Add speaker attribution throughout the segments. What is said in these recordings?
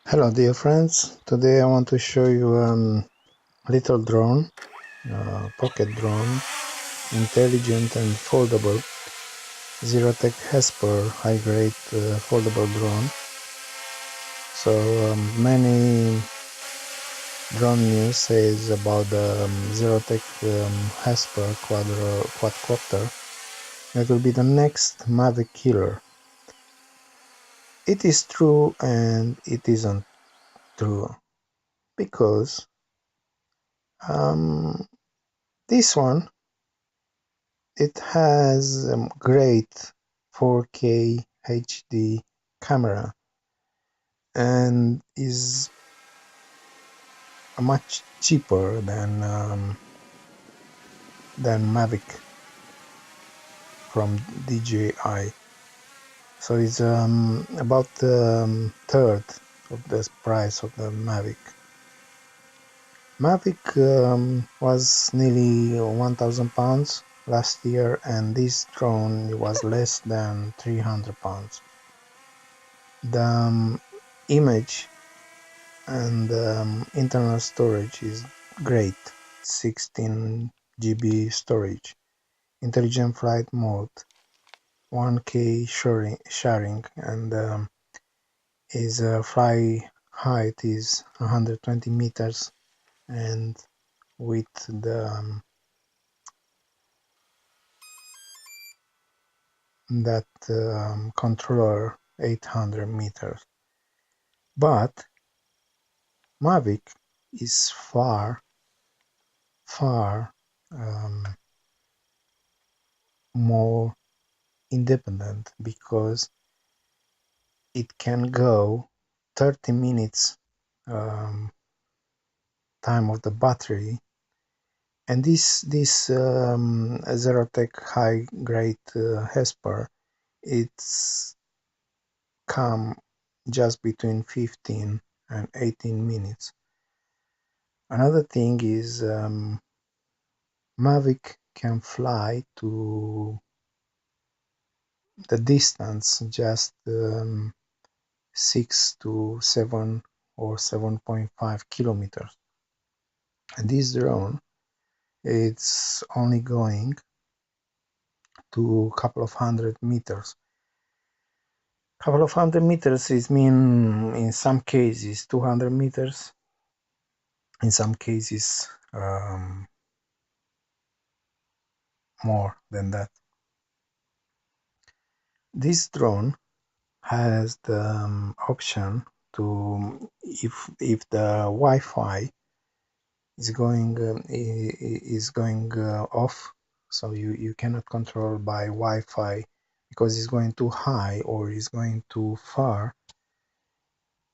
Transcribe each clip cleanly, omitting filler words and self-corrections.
Speaker 1: Hello dear friends, today I want to show you a little drone, pocket drone, intelligent and foldable, Zerotech Hesper high-grade foldable drone. So many drone news says about the Zerotech Hesper quadcopter that will be the next Mavic killer. It is true and it isn't true, because this one, it has great 4K HD camera and is much cheaper than Mavic from DJI. So it's about third of the price of the Mavic. Mavic was nearly 1,000 pounds last year, and this drone was less than 300 pounds. The image and internal storage is great, 16 GB storage, intelligent flight mode, 1K sharing, and his fly height is 120 meters, and with the controller 800 meters. But Mavic is far more independent, because it can go 30 minutes time of the battery, and this Zerotech high grade Hesper, it's come just between 15 and 18 minutes. Another thing is Mavic can fly to the distance just 6 to 7 or 7.5 kilometers, and this drone, it's only going to a couple of hundred meters. Couple of hundred meters is mean in some cases 200 meters, in some cases more than that. This drone has the option to, if the Wi-Fi is going off, so you cannot control by Wi-Fi because it's going too high or is going too far.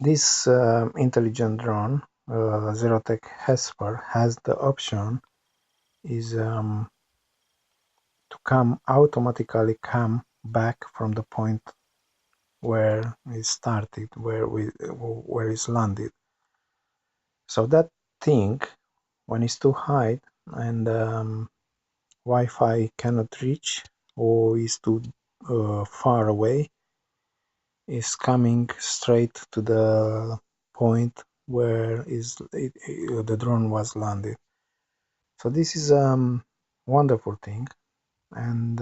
Speaker 1: This intelligent drone, Zerotech Hesper, has the option is to automatically come back from the point where it started, where it's landed. So that thing, when it's too high and Wi-Fi cannot reach or is too far away, is coming straight to the point where the drone was landed. So this is wonderful thing, and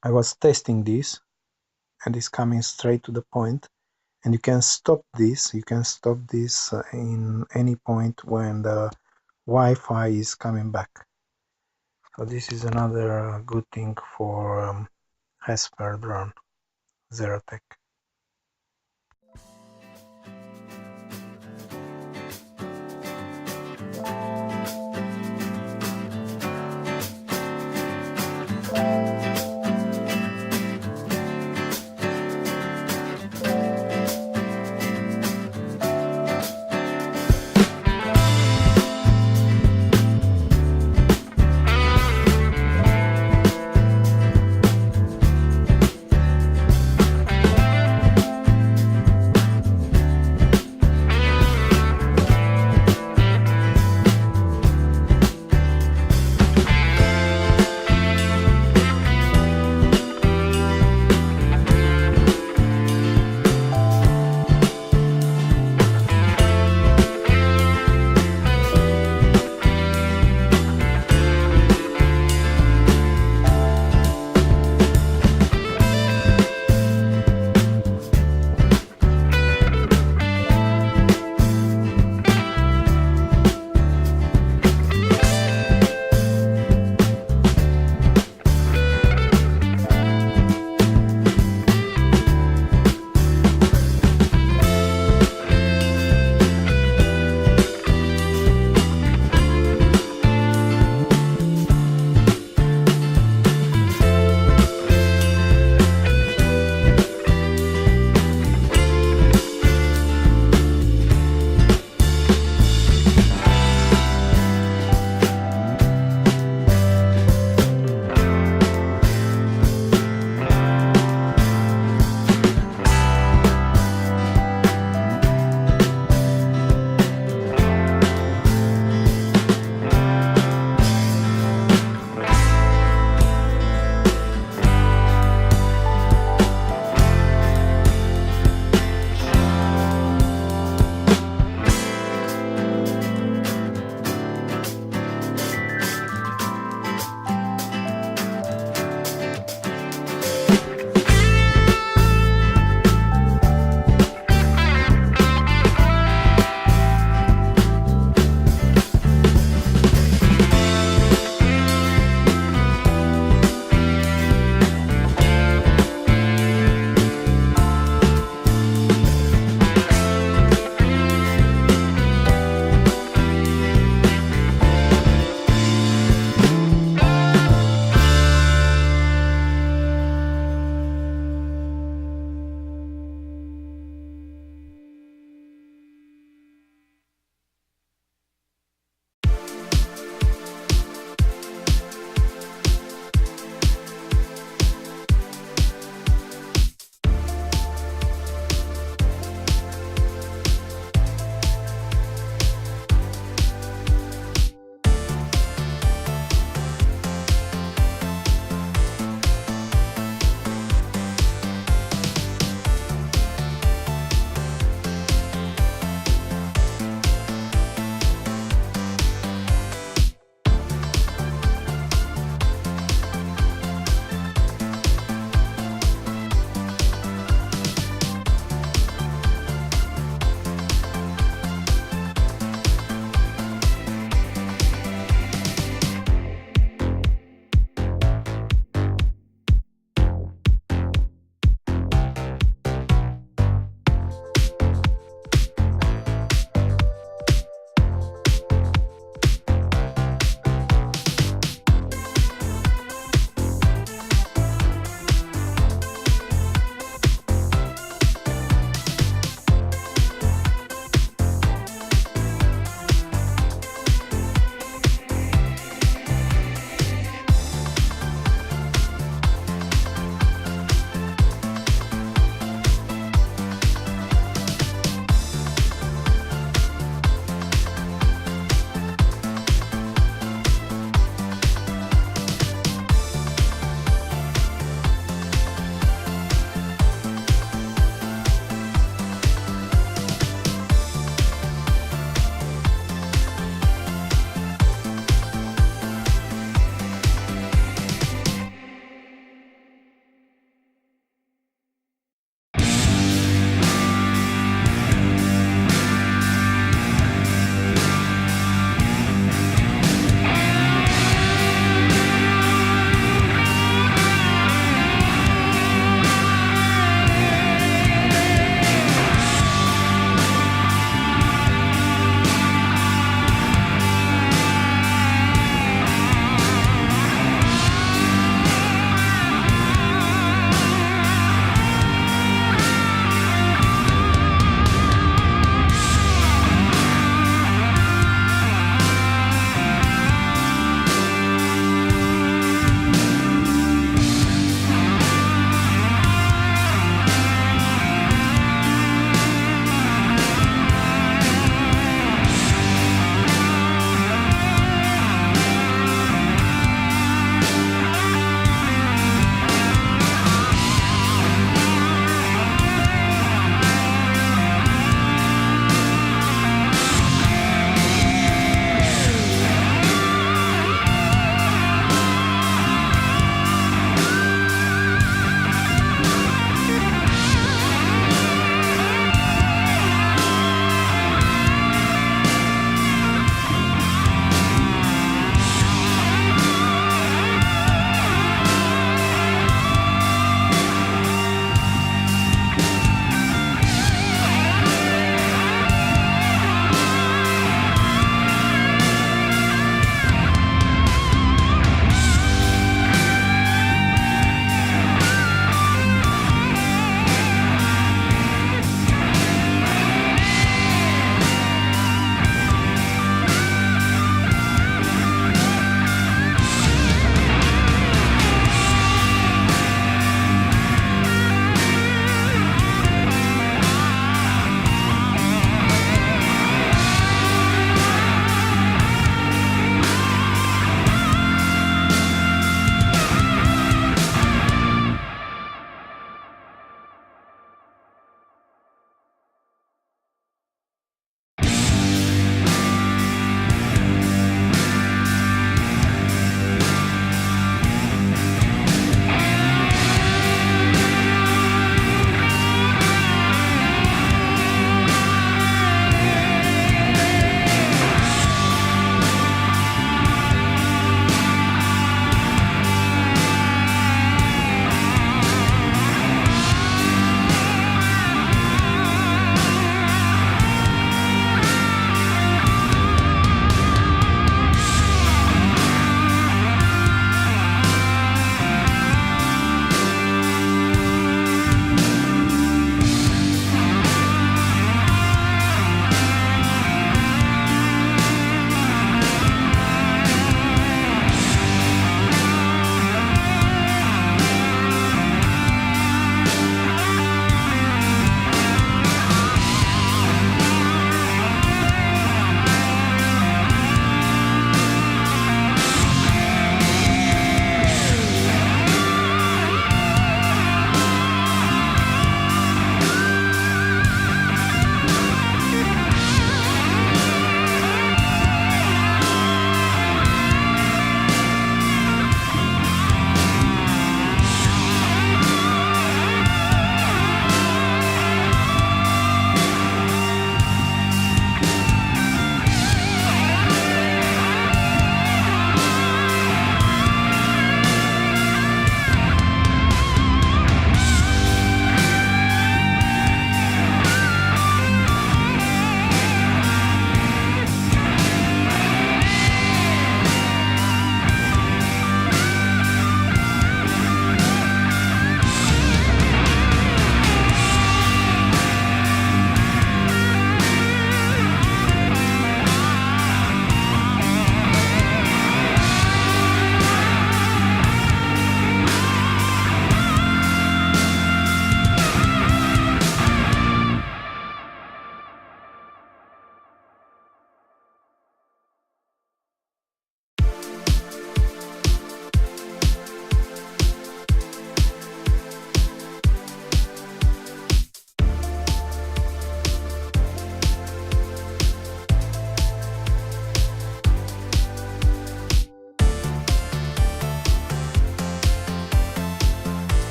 Speaker 1: I was testing this, and it's coming straight to the point, and you can stop this in any point when the Wi-Fi is coming back. So this is another good thing for Hesper drone Zerotech.